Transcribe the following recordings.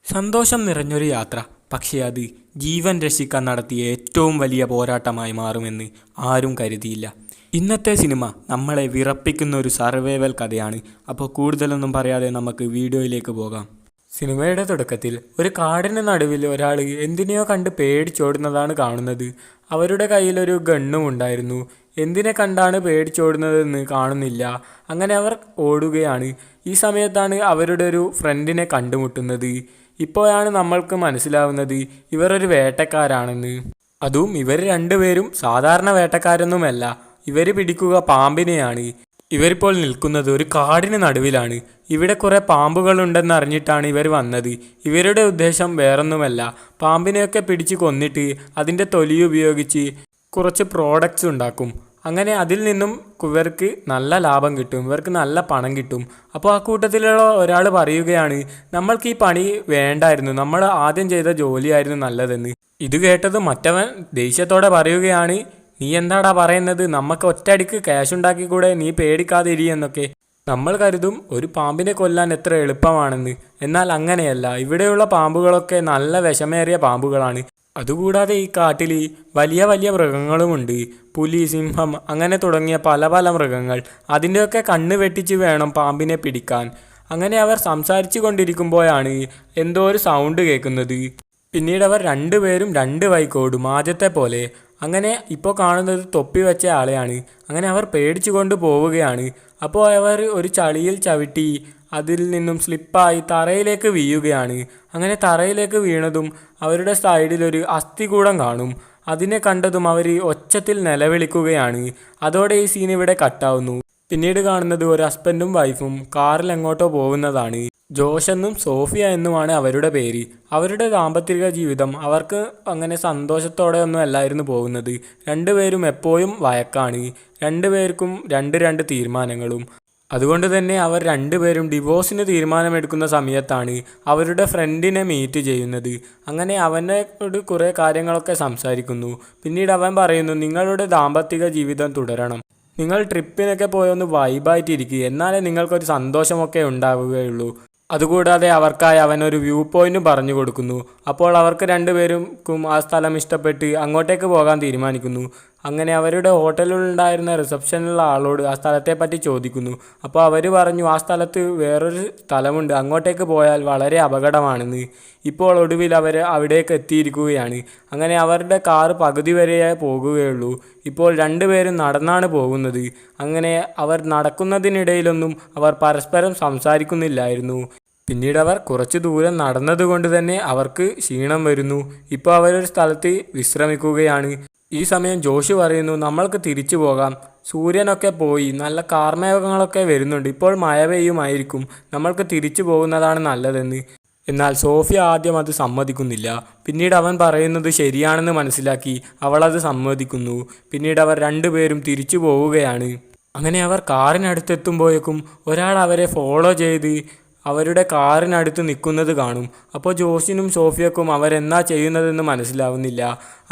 സന്തോഷം നിറഞ്ഞൊരു യാത്ര, പക്ഷേ അത് ജീവൻ രക്ഷിക്കാൻ നടത്തിയ ഏറ്റവും വലിയ പോരാട്ടമായി മാറുമെന്ന് ആരും കരുതിയില്ല. ഇന്നത്തെ സിനിമ നമ്മളെ വിറപ്പിക്കുന്ന ഒരു സർവൈവൽ കഥയാണ്. അപ്പോൾ കൂടുതലൊന്നും പറയാതെ നമുക്ക് വീഡിയോയിലേക്ക് പോകാം. സിനിമയുടെ തുടക്കത്തിൽ ഒരു കാടിന് നടുവിൽ ഒരാൾ എന്തിനെയോ കണ്ട് പേടിച്ചോടുന്നതാണ് കാണുന്നത്. അവരുടെ കയ്യിലൊരു ഗണ്ണും ഉണ്ടായിരുന്നു. എന്തിനെ കണ്ടാണ് പേടിച്ചോടുന്നതെന്ന് കാണുന്നില്ല. അങ്ങനെ അവർ ഓടുകയാണ്. ഈ സമയത്താണ് അവരുടെ ഒരു ഫ്രണ്ടിനെ കണ്ടുമുട്ടുന്നത്. ഇപ്പോഴാണ് നമ്മൾക്ക് മനസ്സിലാവുന്നത് ഇവർ ഒരു വേട്ടക്കാരാണെന്ന്. അതും ഇവർ രണ്ടുപേരും സാധാരണ വേട്ടക്കാരൊന്നുമല്ല, ഇവർ പിടിക്കുക പാമ്പിനെയാണ്. ഇവരിപ്പോൾ നിൽക്കുന്നത് ഒരു കാടിന് നടുവിലാണ്. ഇവിടെ കുറേ പാമ്പുകളുണ്ടെന്ന് അറിഞ്ഞിട്ടാണ് ഇവർ വന്നത്. ഇവരുടെ ഉദ്ദേശം വേറൊന്നുമല്ല, പാമ്പിനെയൊക്കെ പിടിച്ച് കൊന്നിട്ട് അതിൻ്റെ തൊലി ഉപയോഗിച്ച് കുറച്ച് പ്രോഡക്റ്റ്സ് ഉണ്ടാക്കും. അങ്ങനെ അതിൽ നിന്നും ഇവർക്ക് നല്ല ലാഭം കിട്ടും, ഇവർക്ക് നല്ല പണം കിട്ടും. അപ്പോൾ ആ കൂട്ടത്തിലുള്ള ഒരാൾ പറയുകയാണ്, നമ്മൾക്ക് ഈ പണി വേണ്ടായിരുന്നു, നമ്മൾ ആദ്യം ചെയ്ത ജോലിയായിരുന്നു നല്ലതെന്ന്. ഇത് കേട്ടത് മറ്റവൻ ദേഷ്യത്തോടെ പറയുകയാണ്, നീ എന്താടാ പറയുന്നത്, നമുക്ക് ഒറ്റയടിക്ക് ക്യാഷ് ഉണ്ടാക്കിക്കൂടെ, നീ പേടിക്കാതെ ഇരി എന്നൊക്കെ. നമ്മൾ കരുതും ഒരു പാമ്പിനെ കൊല്ലാൻ എത്ര എളുപ്പമാണെന്ന്. എന്നാൽ അങ്ങനെയല്ല, ഇവിടെയുള്ള പാമ്പുകളൊക്കെ നല്ല വിഷമേറിയ പാമ്പുകളാണ്. അതുകൂടാതെ ഈ കാട്ടിൽ വലിയ വലിയ മൃഗങ്ങളുമുണ്ട്, പുലി, സിംഹം, അങ്ങനെ തുടങ്ങിയ പല പല മൃഗങ്ങൾ. അതിൻ്റെയൊക്കെ കണ്ണ് വെട്ടിച്ച് വേണം പാമ്പിനെ പിടിക്കാൻ. അങ്ങനെ അവർ സംസാരിച്ചു കൊണ്ടിരിക്കുമ്പോഴാണ് എന്തോ ഒരു സൗണ്ട് കേൾക്കുന്നത്. പിന്നീട് അവർ രണ്ടുപേരും രണ്ട് വഴിക്കോടും ആദ്യത്തെ പോലെ. അങ്ങനെ ഇപ്പോൾ കാണുന്നത് തൊപ്പി വെച്ച ആളെയാണ്. അങ്ങനെ അവർ പേടിച്ചു കൊണ്ട് പോവുകയാണ്. അപ്പോൾ അവർ ഒരു ചളിയിൽ ചവിട്ടി അതിൽ നിന്നും സ്ലിപ്പായി തറയിലേക്ക് വീഴുകയാണ്. അങ്ങനെ തറയിലേക്ക് വീണതും അവരുടെ സൈഡിലൊരു അസ്ഥികൂടം കാണും. അതിനെ കണ്ടതും അവർ ഒച്ചത്തിൽ നിലവിളിക്കുകയാണ്. അതോടെ ഈ സീൻ ഇവിടെ കട്ടാവുന്നു. പിന്നീട് കാണുന്നത് ഒരു ഹസ്ബൻഡും വൈഫും കാറിൽ എങ്ങോട്ടോ പോകുന്നതാണ്. ജോഷ് എന്നും സോഫിയ എന്നുമാണ് അവരുടെ പേര്. അവരുടെ ദാമ്പത്തിക ജീവിതം അവർക്ക് അങ്ങനെ സന്തോഷത്തോടെ ഒന്നും അല്ലായിരുന്നു പോകുന്നത്. രണ്ടുപേരും എപ്പോഴും വഴക്കാണ്, രണ്ടുപേർക്കും രണ്ട് തീരുമാനങ്ങളും. അതുകൊണ്ട് തന്നെ അവർ രണ്ടുപേരും ഡിവോഴ്സിന് തീരുമാനമെടുക്കുന്ന സമയത്താണ് അവരുടെ ഫ്രണ്ടിനെ മീറ്റ് ചെയ്യുന്നത്. അങ്ങനെ അവനോട് കുറേ കാര്യങ്ങളൊക്കെ സംസാരിക്കുന്നു. പിന്നീട് അവൻ പറയുന്നു, നിങ്ങളുടെ ദാമ്പത്തിക ജീവിതം തുടരണം, നിങ്ങൾ ട്രിപ്പിനൊക്കെ പോയൊന്ന് വൈബായിട്ടിരിക്കുക, എന്നാലേ നിങ്ങൾക്കൊരു സന്തോഷമൊക്കെ ഉണ്ടാവുകയുള്ളൂ. അതുകൂടാതെ അവർക്കായി അവനൊരു വ്യൂ പോയിന്റ് പറഞ്ഞു കൊടുക്കുന്നു. അപ്പോൾ അവർക്ക് രണ്ടുപേർക്കും ആ സ്ഥലം ഇഷ്ടപ്പെട്ട് അങ്ങോട്ടേക്ക് പോകാൻ തീരുമാനിക്കുന്നു. അങ്ങനെ അവരുടെ ഹോട്ടലിലുണ്ടായിരുന്ന റിസപ്ഷനിലുള്ള ആളോട് ആ സ്ഥലത്തെപ്പറ്റി ചോദിക്കുന്നു. അപ്പോൾ അവർ പറഞ്ഞു, ആ സ്ഥലത്ത് വേറൊരു സ്ഥലമുണ്ട്, അങ്ങോട്ടേക്ക് പോയാൽ വളരെ അപകടമാണെന്ന്. ഇപ്പോൾ ഒടുവിൽ അവർ അവിടേക്ക് എത്തിയിരിക്കുകയാണ്. അങ്ങനെ അവരുടെ കാറ് പകുതി വരെയേ പോകുകയുള്ളൂ. ഇപ്പോൾ രണ്ടുപേരും നടന്നാണ് പോകുന്നത്. അങ്ങനെ അവർ നടക്കുന്നതിനിടയിലൊന്നും അവർ പരസ്പരം സംസാരിക്കുന്നില്ലായിരുന്നു. പിന്നീട് അവർ കുറച്ച് ദൂരം നടന്നതുകൊണ്ട് തന്നെ അവർക്ക് ക്ഷീണം വരുന്നു. ഇപ്പോൾ അവരൊരു സ്ഥലത്ത് വിശ്രമിക്കുകയാണ്. ഈ സമയം ജോഷ് പറയുന്നു, നമ്മൾക്ക് തിരിച്ചു പോകാം, സൂര്യനൊക്കെ പോയി, നല്ല കാർമേഘങ്ങളൊക്കെ വരുന്നുണ്ട്, ഇപ്പോൾ മഴ പെയ്യുമായിരിക്കും, നമ്മൾക്ക് തിരിച്ചു പോകുന്നതാണ് നല്ലതെന്ന്. എന്നാൽ സോഫിയ ആദ്യം അത് സമ്മതിക്കുന്നില്ല. പിന്നീട് അവൻ പറയുന്നത് ശരിയാണെന്ന് മനസ്സിലാക്കി അവളത് സമ്മതിക്കുന്നു. പിന്നീട് അവർ രണ്ടുപേരും തിരിച്ചു പോവുകയാണ്. അങ്ങനെ അവർ കാറിനടുത്തെത്തുമ്പോഴേക്കും ഒരാൾ അവരെ ഫോളോ ചെയ്ത് അവരുടെ കാറിനടുത്ത് നിൽക്കുന്നത് കാണും. അപ്പോൾ ജോഷിനും സോഫിയക്കും അവരെന്നാ ചെയ്യുന്നതെന്ന് മനസ്സിലാവുന്നില്ല.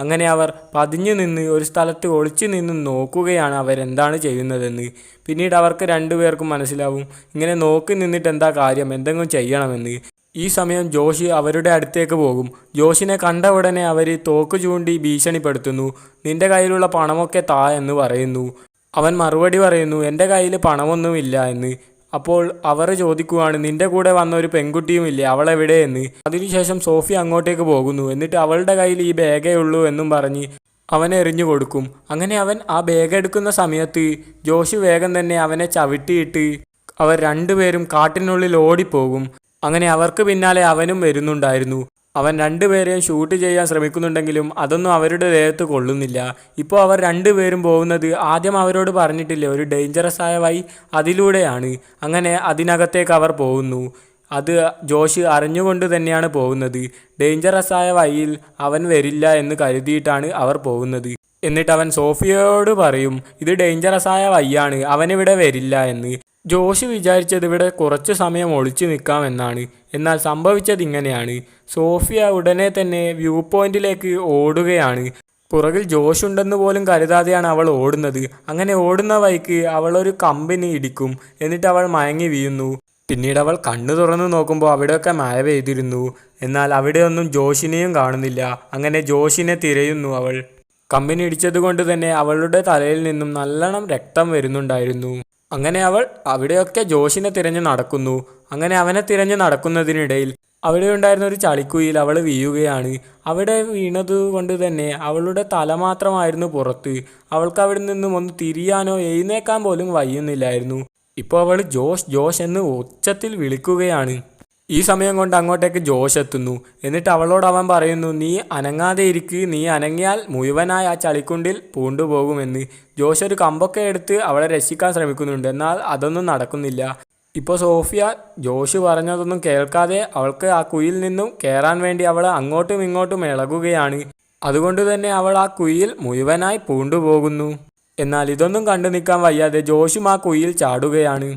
അങ്ങനെ അവർ പതിഞ്ഞു നിന്ന് ഒരു സ്ഥലത്ത് ഒളിച്ചു നിന്ന് നോക്കുകയാണ് അവരെന്താണ് ചെയ്യുന്നതെന്ന്. പിന്നീട് അവർക്ക് രണ്ടുപേർക്കും മനസ്സിലാവും, ഇങ്ങനെ നോക്കി നിന്നിട്ട് എന്താ കാര്യം, എന്തെങ്കിലും ചെയ്യണമെന്ന്. ഈ സമയം ജോഷി അവരുടെ അടുത്തേക്ക് പോകും. ജോഷിനെ കണ്ട ഉടനെ അവർ തോക്ക് ചൂണ്ടി ഭീഷണിപ്പെടുത്തുന്നു. നിന്റെ കയ്യിലുള്ള പണമൊക്കെ താ എന്ന് പറയുന്നു. അവൻ മറുപടി പറയുന്നു, എൻ്റെ കയ്യിൽ പണമൊന്നുമില്ല എന്ന്. അപ്പോൾ അവർ ചോദിക്കുവാണ്, നിന്റെ കൂടെ വന്ന ഒരു പെൺകുട്ടിയുമില്ലേ, അവളെവിടെ എന്ന്. അതിനുശേഷം സോഫി അങ്ങോട്ടേക്ക് പോകുന്നു. എന്നിട്ട് അവളുടെ കയ്യിൽ ഈ ബാഗേ ഉള്ളൂ എന്നും പറഞ്ഞ് അവനെ എറിഞ്ഞു കൊടുക്കും. അങ്ങനെ അവൻ ആ ബാഗ് എടുക്കുന്ന സമയത്ത് ജോഷി വേഗം തന്നെ അവനെ ചവിട്ടിയിട്ട് അവർ രണ്ടുപേരും കാട്ടിനുള്ളിൽ ഓടിപ്പോകും. അങ്ങനെ അവർക്ക് പിന്നാലെ അവനും വരുന്നുണ്ടായിരുന്നു. അവൻ രണ്ടുപേരെയും ഷൂട്ട് ചെയ്യാൻ ശ്രമിക്കുന്നുണ്ടെങ്കിലും അതൊന്നും അവരുടെ ദേഹത്ത് കൊള്ളുന്നില്ല. ഇപ്പോൾ അവർ രണ്ടുപേരും പോകുന്നത് ആദ്യം അവരോട് പറഞ്ഞിട്ടില്ലേ, ഒരു ഡേഞ്ചറസ് ആയ വഴി, അതിലൂടെയാണ്. അങ്ങനെ അതിനകത്തേക്ക് അവർ പോകുന്നു. അത് ജോഷ് അറിഞ്ഞുകൊണ്ട് തന്നെയാണ് പോകുന്നത്. ഡേഞ്ചറസ് ആയ വഴിയിൽ അവൻ വരില്ല എന്ന് കരുതിയിട്ടാണ് അവർ പോകുന്നത്. എന്നിട്ട് അവൻ സോഫിയയോട് പറയും, ഇത് ഡേഞ്ചറസ് ആയ വഴിയാണ്, അവനിവിടെ വരില്ല എന്ന്. ജോഷ് വിചാരിച്ചത് ഇവിടെ കുറച്ച് സമയം ഒളിച്ചു നിൽക്കാമെന്നാണ്. എന്നാൽ സംഭവിച്ചത് ഇങ്ങനെയാണ്. സോഫിയ ഉടനെ തന്നെ വ്യൂ പോയിന്റിലേക്ക് ഓടുകയാണ്. പുറകിൽ ജോഷ് ഉണ്ടെന്ന് പോലും കരുതാതെയാണ് അവൾ ഓടുന്നത്. അങ്ങനെ ഓടുന്ന വഴിക്ക് അവളൊരു കമ്പിന് ഇടിക്കും. എന്നിട്ട് അവൾ മയങ്ങി വീഴുന്നു. പിന്നീട് അവൾ കണ്ണു തുറന്നു നോക്കുമ്പോൾ അവിടെയൊക്കെ മഴ പെയ്തിരുന്നു. എന്നാൽ അവിടെയൊന്നും ജോഷിനെയും കാണുന്നില്ല. അങ്ങനെ ജോഷിനെ തിരയുന്നു അവൾ. കമ്പനി ഇടിച്ചതുകൊണ്ട് തന്നെ അവളുടെ തലയിൽ നിന്നും നല്ലോണം രക്തം വരുന്നുണ്ടായിരുന്നു. അങ്ങനെ അവൾ അവിടെയൊക്കെ ജോഷിനെ തിരഞ്ഞു നടക്കുന്നു. അങ്ങനെ അവനെ തിരഞ്ഞു നടക്കുന്നതിനിടയിൽ അവിടെ ഉണ്ടായിരുന്ന ഒരു ചളിക്കുഴിയിൽ അവൾ വീഴുകയാണ്. അവിടെ വീണത് കൊണ്ട് തന്നെ അവളുടെ തല മാത്രമായിരുന്നു പുറത്ത്. അവൾക്ക് അവിടെ നിന്നും ഒന്ന് തിരിയാനോ എഴുന്നേക്കാൻ പോലും വയ്യുന്നില്ലായിരുന്നു. ഇപ്പോൾ അവൾ ജോഷ് ജോഷ് എന്ന് ഉച്ചത്തിൽ വിളിക്കുകയാണ്. ഈ സമയം കൊണ്ട് അങ്ങോട്ടേക്ക് ജോഷ് എത്തുന്നു. എന്നിട്ട് അവളോട് അവൻ പറയുന്നു, നീ അനങ്ങാതെ ഇരിക്ക്, നീ അനങ്ങിയാൽ മുഴുവനായി ആ ചളിക്കുണ്ടിൽ പൂണ്ടുപോകുമെന്ന്. ജോഷ് ഒരു കമ്പൊക്കെ എടുത്ത് അവളെ രക്ഷിക്കാൻ ശ്രമിക്കുന്നുണ്ട്. എന്നാൽ അതൊന്നും നടക്കുന്നില്ല. ഇപ്പോൾ സോഫിയ ജോഷ് പറഞ്ഞതൊന്നും കേൾക്കാതെ അവൾക്ക് ആ കുഴിയിൽ നിന്നും കയറാൻ വേണ്ടി അവൾ അങ്ങോട്ടും ഇങ്ങോട്ടും ഇളകുകയാണ്. അതുകൊണ്ട് തന്നെ അവൾ ആ കുഴിയിൽ മുഴുവനായി പൂണ്ടുപോകുന്നു. എന്നാൽ ഇതൊന്നും കണ്ടു നിൽക്കാൻ വയ്യാതെ ജോഷും ആ കുഴിയിൽ ചാടുകയാണ്.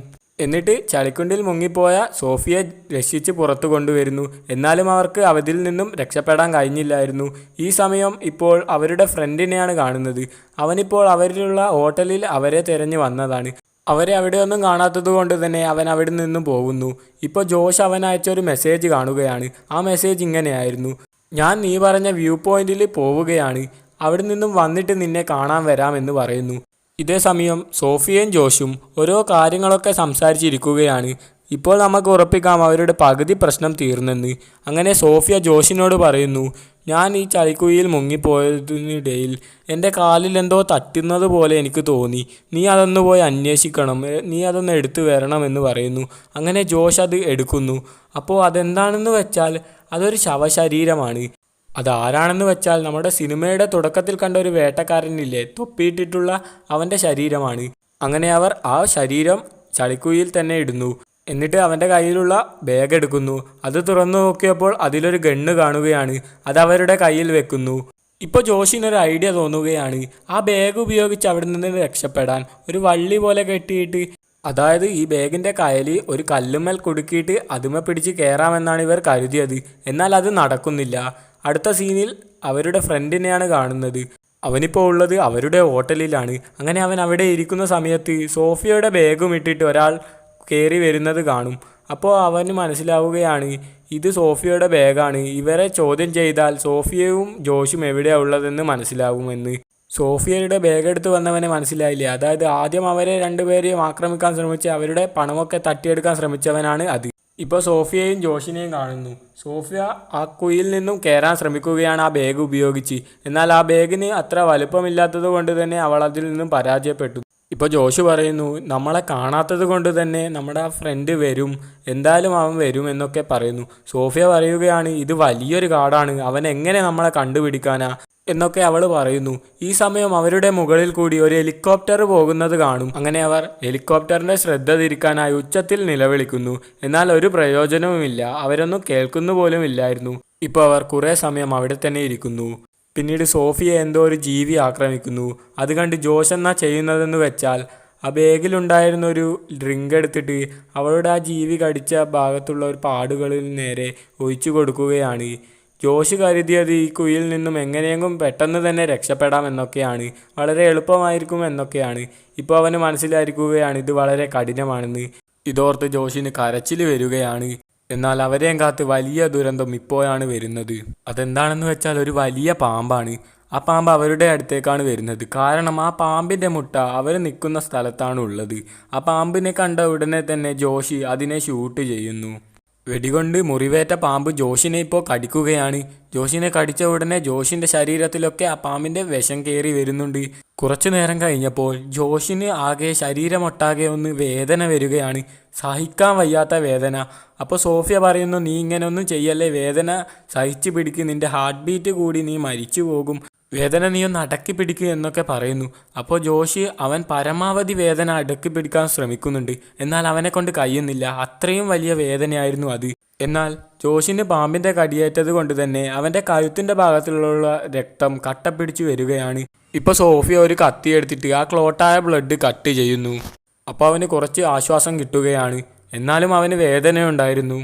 എന്നിട്ട് ചളിക്കുണ്ടിൽ മുങ്ങിപ്പോയ സോഫിയെ രക്ഷിച്ച് പുറത്തു കൊണ്ടുവരുന്നു. എന്നാലും അവർക്ക് അതിൽ നിന്നും രക്ഷപ്പെടാൻ കഴിഞ്ഞില്ലായിരുന്നു. ഈ സമയം ഇപ്പോൾ അവരുടെ ഫ്രണ്ടിനെയാണ് കാണുന്നത്. അവനിപ്പോൾ അവരിലുള്ള ഹോട്ടലിൽ അവരെ തിരഞ്ഞു വന്നതാണ്. അവരെ അവിടെയൊന്നും കാണാത്തത് കൊണ്ട് തന്നെ അവൻ അവിടെ നിന്നും പോകുന്നു. ഇപ്പോൾ ജോഷ് അവൻ അയച്ചൊരു മെസ്സേജ് കാണുകയാണ്. ആ മെസ്സേജ് ഇങ്ങനെയായിരുന്നു: ഞാൻ നീ പറഞ്ഞ വ്യൂ പോയിന്റിൽ പോവുകയാണ്, അവിടെ നിന്നും വന്നിട്ട് നിന്നെ കാണാൻ വരാമെന്ന് പറയുന്നു. ഇതേ സമയം സോഫിയയും ജോഷും ഓരോ കാര്യങ്ങളൊക്കെ സംസാരിച്ചിരിക്കുകയാണ്. ഇപ്പോൾ നമുക്ക് ഉറപ്പിക്കാം അവരുടെ പകുതി പ്രശ്നം തീർന്നെന്ന്. അങ്ങനെ സോഫിയ ജോഷിനോട് പറയുന്നു, ഞാൻ ഈ ചളിക്കുഴിയിൽ മുങ്ങിപ്പോയതിനിടയിൽ എൻ്റെ കാലിൽ എന്തോ തട്ടുന്നത് പോലെ എനിക്ക് തോന്നി. നീ അതൊന്ന് പോയി അന്വേഷിക്കണം, നീ അതൊന്ന് എടുത്തു വരണമെന്ന് പറയുന്നു. അങ്ങനെ ജോഷ് അത് എടുക്കുന്നു. അപ്പോൾ അതെന്താണെന്ന് വെച്ചാൽ അതൊരു ശവശരീരമാണ്. അതാരാണെന്ന് വെച്ചാൽ നമ്മുടെ സിനിമയുടെ തുടക്കത്തിൽ കണ്ട ഒരു വേട്ടക്കാരനില്ലേ, തൊപ്പിയിട്ടിട്ടുള്ള അവൻ്റെ ശരീരമാണ്. അങ്ങനെ അവർ ആ ശരീരം ചളിക്കുഴിയിൽ തന്നെ ഇടുന്നു. എന്നിട്ട് അവൻ്റെ കയ്യിലുള്ള ബാഗ് എടുക്കുന്നു. അത് തുറന്നു നോക്കിയപ്പോൾ അതിലൊരു ഗണ്ണ് കാണുകയാണ്. അത് അവരുടെ കയ്യിൽ വെക്കുന്നു. ഇപ്പോൾ ജോഷിനൊരു ഐഡിയ തോന്നുകയാണ്. ആ ബാഗ് ഉപയോഗിച്ച് അവിടെ നിന്ന് രക്ഷപ്പെടാൻ ഒരു വള്ളി പോലെ കെട്ടിയിട്ട്, അതായത് ഈ ബാഗിൻ്റെ കയലിൽ ഒരു കല്ലുമ്മൽ കുടുക്കിയിട്ട് അതുമ പിടിച്ച് കയറാമെന്നാണ് ഇവർ കരുതിയത്. എന്നാൽ അത് നടക്കുന്നില്ല. അടുത്ത സീനിൽ അവരുടെ ഫ്രണ്ടിനെയാണ് കാണുന്നത്. അവനിപ്പോൾ ഉള്ളത് അവരുടെ ഹോട്ടലിലാണ്. അങ്ങനെ അവൻ അവിടെ ഇരിക്കുന്ന സമയത്ത് സോഫിയയുടെ ബാഗും ഇട്ടിട്ട് ഒരാൾ കയറി വരുന്നത് കാണും. അപ്പോൾ അവന് മനസ്സിലാവുകയാണ് ഇത് സോഫിയയുടെ ബാഗാണ്. ഇവരെ ചോദ്യം ചെയ്താൽ സോഫിയയും ജോഷും എവിടെയാണ് ഉള്ളതെന്ന് മനസ്സിലാവുമെന്ന്. സോഫിയയുടെ ബാഗ് എടുത്ത് വന്നവനെ മനസ്സിലായില്ലേ, അതായത് ആദ്യം അവരെ രണ്ടുപേരെയും ആക്രമിക്കാൻ ശ്രമിച്ച് അവരുടെ പണമൊക്കെ തട്ടിയെടുക്കാൻ ശ്രമിച്ചവനാണ് അത്. ഇപ്പോൾ സോഫിയയും ജോഷിനെയും കാണുന്നു. സോഫിയ ആ കുഴിയിൽ നിന്നും കയറാൻ ശ്രമിക്കുകയാണ് ആ ബാഗ് ഉപയോഗിച്ച്. എന്നാൽ ആ ബാഗിന് അത്ര വലുപ്പമില്ലാത്തത് കൊണ്ട് തന്നെ അവൾ അതിൽ നിന്നും പരാജയപ്പെട്ടു. ഇപ്പോൾ ജോഷ് പറയുന്നു, നമ്മളെ കാണാത്തത് കൊണ്ട് തന്നെ നമ്മുടെ ആ ഫ്രണ്ട് വരും, എന്തായാലും അവൻ വരും എന്നൊക്കെ പറയുന്നു. സോഫിയ പറയുകയാണ്, ഇത് വലിയൊരു കാടാണ്, അവൻ എങ്ങനെ നമ്മളെ കണ്ടുപിടിക്കാനാ എന്നൊക്കെ അവൾ പറയുന്നു. ഈ സമയം അവരുടെ മുകളിൽ കൂടി ഒരു ഹെലികോപ്റ്റർ പോകുന്നത് കാണും. അങ്ങനെ അവർ ഹെലികോപ്റ്ററിന്റെ ശ്രദ്ധ തിരിക്കാനായി ഉച്ചത്തിൽ നിലവിളിക്കുന്നു. എന്നാൽ ഒരു പ്രയോജനവുമില്ല, അവരൊന്നും കേൾക്കുന്നു പോലും ഇല്ലായിരുന്നു. ഇപ്പോൾ അവർ കുറേ സമയം അവിടെ തന്നെ ഇരിക്കുന്നു. പിന്നീട് സോഫിയെ എന്തോ ഒരു ജീവി ആക്രമിക്കുന്നു. അത് കണ്ട് ജോഷ് എന്നാ ചെയ്യുന്നതെന്ന് വെച്ചാൽ ആ ബാഗിലുണ്ടായിരുന്ന ഒരു ഡ്രിങ്ക് എടുത്തിട്ട് അവളുടെ ആ ജീവി കടിച്ച ഭാഗത്തുള്ള ഒരു പാടുകളിൽ നേരെ ഒഴിച്ചു കൊടുക്കുകയാണ്. ജോഷ് കരുതിയത് ഈ കുഴിയിൽ നിന്നും എങ്ങനെയെങ്കിലും പെട്ടെന്ന് തന്നെ രക്ഷപ്പെടാമെന്നൊക്കെയാണ്, വളരെ എളുപ്പമായിരിക്കും എന്നൊക്കെയാണ്. ഇപ്പോൾ അവന് മനസ്സിലായിരിക്കുകയാണ് ഇത് വളരെ കഠിനമാണെന്ന്. ഇതോർത്ത് ജോഷിന് കരച്ചിൽ വരികയാണ്. എന്നാൽ അവരെയും കാത്ത് വലിയ ദുരന്തം ഇപ്പോഴാണ് വരുന്നത്. അതെന്താണെന്ന് വെച്ചാൽ ഒരു വലിയ പാമ്പാണ്. ആ പാമ്പ് അവരുടെ അടുത്തേക്കാണ് വരുന്നത്. കാരണം ആ പാമ്പിൻ്റെ മുട്ട അവർ നിൽക്കുന്ന സ്ഥലത്താണ് ഉള്ളത്. ആ പാമ്പിനെ കണ്ട ഉടനെ തന്നെ ജോഷി അതിനെ ഷൂട്ട് ചെയ്യുന്നു. വെടികൊണ്ട് മുറിവേറ്റ പാമ്പ് ജോഷിനെ ഇപ്പോൾ കടിക്കുകയാണ്. ജോഷിനെ കടിച്ച ഉടനെ ജോഷിൻ്റെ ശരീരത്തിലൊക്കെ ആ പാമ്പിൻ്റെ വിഷം കയറി വരുന്നുണ്ട്. കുറച്ചു നേരം കഴിഞ്ഞപ്പോൾ ജോഷിന് ആകെ ശരീരമൊട്ടാകെ ഒന്ന് വേദന വരികയാണ്, സഹിക്കാൻ വയ്യാത്ത വേദന. അപ്പോൾ സോഫിയ പറയുന്നു, നീ ഇങ്ങനെ ഒന്നും ചെയ്യല്ലേ, വേദന സഹിച്ചു പിടിക്ക്, നിൻ്റെ ഹാർട്ട് ബീറ്റ് കൂടി നീ മരിച്ചു പോകും, വേദന നീ ഒന്ന് അടക്കി പിടിക്കുക എന്നൊക്കെ പറയുന്നു. അപ്പോൾ ജോഷി അവൻ പരമാവധി വേദന അടക്കി പിടിക്കാൻ ശ്രമിക്കുന്നുണ്ട്. എന്നാൽ അവനെ കൊണ്ട് കഴിയുന്നില്ല, അത്രയും വലിയ വേദനയായിരുന്നു അത്. എന്നാൽ ജോഷിന് പാമ്പിൻ്റെ കടിയേറ്റത് കൊണ്ട് തന്നെ അവൻ്റെ കഴുത്തിൻ്റെ ഭാഗത്തുള്ള രക്തം കട്ട പിടിച്ചു വരികയാണ്. ഇപ്പോൾ സോഫിയ ഒരു കത്തി എടുത്തിട്ട് ആ ക്ലോട്ടായ ബ്ലഡ് കട്ട് ചെയ്യുന്നു. അപ്പോൾ അവന് കുറച്ച് ആശ്വാസം കിട്ടുകയാണ്. എന്നാലും അവന് വേദനയുണ്ടായിരുന്നു.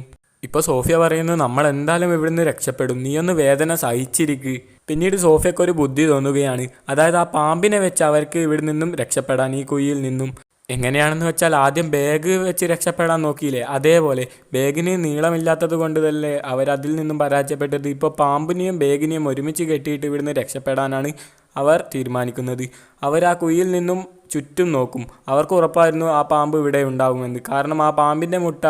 ഇപ്പോൾ സോഫിയ പറയുന്നു, നമ്മൾ എന്തായാലും ഇവിടുന്ന് രക്ഷപ്പെടും, നീയൊന്ന് വേദന സഹിച്ചിരിക്ക്. പിന്നീട് സോഫിയക്ക് ഒരു ബുദ്ധി തോന്നുകയാണ്, അതായത് ആ പാമ്പിനെ വെച്ച് അവർക്ക് ഇവിടെ നിന്നും രക്ഷപ്പെടാൻ, ഈ കുഴിയിൽ നിന്നും. എങ്ങനെയാണെന്ന് വെച്ചാൽ ആദ്യം ബാഗ് വെച്ച് രക്ഷപ്പെടാൻ നോക്കിയില്ലേ, അതേപോലെ ബാഗിന് നീളമില്ലാത്തത് കൊണ്ട് തന്നെ അവരതിൽ നിന്നും പരാജയപ്പെട്ടത്. ഇപ്പോൾ പാമ്പിനെയും ബാഗിനെയും ഒരുമിച്ച് കെട്ടിയിട്ട് ഇവിടുന്ന് രക്ഷപ്പെടാനാണ് അവർ തീരുമാനിക്കുന്നത്. അവർ ആ കുഴിയിൽ നിന്നും ചുറ്റും നോക്കും. അവർക്ക് ഉറപ്പായിരുന്നു ആ പാമ്പ് ഇവിടെ ഉണ്ടാവുമെന്ന്. കാരണം ആ പാമ്പിൻ്റെ മുട്ട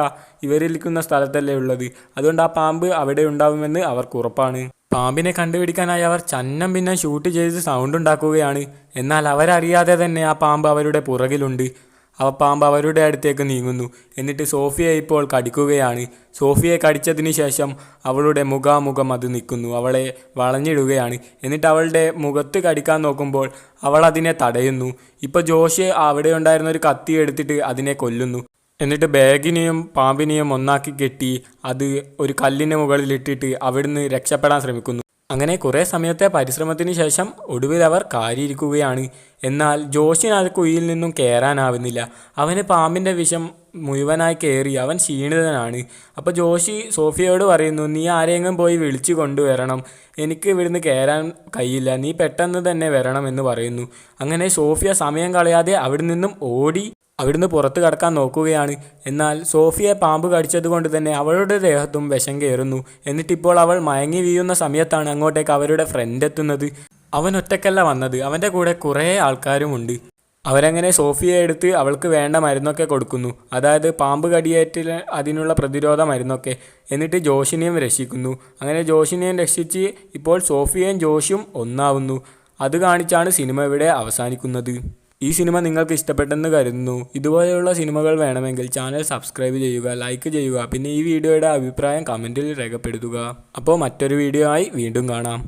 ഇവരിരിക്കുന്ന സ്ഥലത്തല്ലേ ഉള്ളത്. അതുകൊണ്ട് ആ പാമ്പ് അവിടെ ഉണ്ടാവുമെന്ന് അവർക്ക് ഉറപ്പാണ്. പാമ്പിനെ കണ്ടുപിടിക്കാനായി അവർ ചന്നം പിന്നെ ഷൂട്ട് ചെയ്ത് സൗണ്ട് ഉണ്ടാക്കുകയാണ്. എന്നാൽ അവരറിയാതെ തന്നെ ആ പാമ്പ് അവരുടെ പുറകിലുണ്ട്. ആ പാമ്പ് അവരുടെ അടുത്തേക്ക് നീങ്ങുന്നു. എന്നിട്ട് സോഫിയയെ ഇപ്പോൾ കടിക്കുകയാണ്. സോഫിയയെ കടിച്ചതിന് ശേഷം അവളുടെ മുഖാമുഖം അത് നിൽക്കുന്നു. അവളെ വളഞ്ഞിടുകയാണ്. എന്നിട്ട് അവളുടെ മുഖത്ത് കടിക്കാൻ നോക്കുമ്പോൾ അവൾ അതിനെ തടയുന്നു. ഇപ്പോൾ ജോഷ് അവിടെ ഉണ്ടായിരുന്ന ഒരു കത്തി എടുത്തിട്ട് അതിനെ കൊല്ലുന്നു. എന്നിട്ട് ബാഗിനെയും പാമ്പിനെയും ഒന്നാക്കി കെട്ടി അത് ഒരു കല്ലിന് മുകളിലിട്ടിട്ട് അവിടുന്ന് രക്ഷപ്പെടാൻ ശ്രമിക്കുന്നു. അങ്ങനെ കുറേ സമയത്തെ പരിശ്രമത്തിന് ശേഷം ഒടുവിൽ അവർ കാരിയിരിക്കുകയാണ്. എന്നാൽ ജോഷിന് ആ കുഴിയിൽ നിന്നും കയറാനാവുന്നില്ല. അവന് പാമ്പിൻ്റെ വിഷം മുഴുവനായി കയറി അവൻ ക്ഷീണിതനാണ്. അപ്പോൾ ജോഷി സോഫിയയോട് പറയുന്നു, നീ ആരെങ്കിലും പോയി വിളിച്ചു കൊണ്ടുവരണം, എനിക്ക് ഇവിടുന്ന് കയറാൻ കഴിയില്ല, നീ പെട്ടെന്ന് തന്നെ വരണം എന്ന് പറയുന്നു. അങ്ങനെ സോഫിയ സമയം കളയാതെ അവിടെ നിന്നും ഓടി അവിടുന്ന് പുറത്ത് കടക്കാൻ നോക്കുകയാണ്. എന്നാൽ സോഫിയെ പാമ്പ് കടിച്ചതുകൊണ്ട് തന്നെ അവളുടെ ദേഹത്തും വിഷം കയറുന്നു. എന്നിട്ടിപ്പോൾ അവൾ മയങ്ങി വീഴുന്ന സമയത്താണ് അങ്ങോട്ടേക്ക് അവരുടെ ഫ്രണ്ട് എത്തുന്നത്. അവൻ ഒറ്റയ്ക്കല്ല വന്നത്, അവൻ്റെ കൂടെ കുറേ ആൾക്കാരുമുണ്ട്. അവരങ്ങനെ സോഫിയെ എടുത്ത് അവൾക്ക് വേണ്ട മരുന്നൊക്കെ കൊടുക്കുന്നു, അതായത് പാമ്പ് കടിയേറ്റ് അതിനുള്ള പ്രതിരോധ മരുന്നൊക്കെ. എന്നിട്ട് ജോഷിനെയും രക്ഷിക്കുന്നു. അങ്ങനെ ജോഷിനെയും രക്ഷിച്ച് ഇപ്പോൾ സോഫിയയും ജോഷും ഒന്നാവുന്നു. അത് കാണിച്ചാണ് സിനിമ ഇവിടെ അവസാനിക്കുന്നത്. ഈ സിനിമ നിങ്ങൾക്ക് ഇഷ്ടപ്പെട്ടെന്ന് കരുതുന്നു. ഇതുപോലെയുള്ള സിനിമകൾ വേണമെങ്കിൽ ചാനൽ സബ്സ്ക്രൈബ് ചെയ്യുക, ലൈക്ക് ചെയ്യുക, പിന്നെ ഈ വീഡിയോയുടെ അഭിപ്രായം കമൻറ്റിൽ രേഖപ്പെടുത്തുക. അപ്പോൾ മറ്റൊരു വീഡിയോ ആയി വീണ്ടും കാണാം.